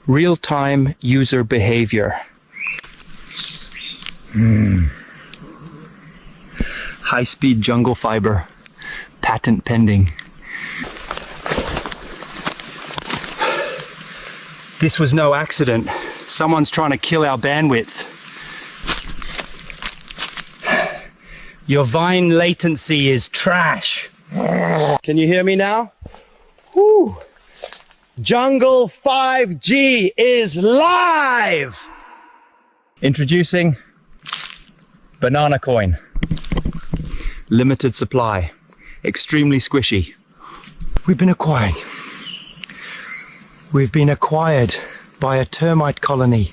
Real-time user behavior. High-speed jungle fiber. Patent pending. This was no accident. Someone's trying to kill our bandwidth. Your Vine latency is trash. Can you hear me now? Whew. Jungle 5G is live! Introducing Banana Coin. Limited supply. Extremely squishy. We've been acquired by a termite colony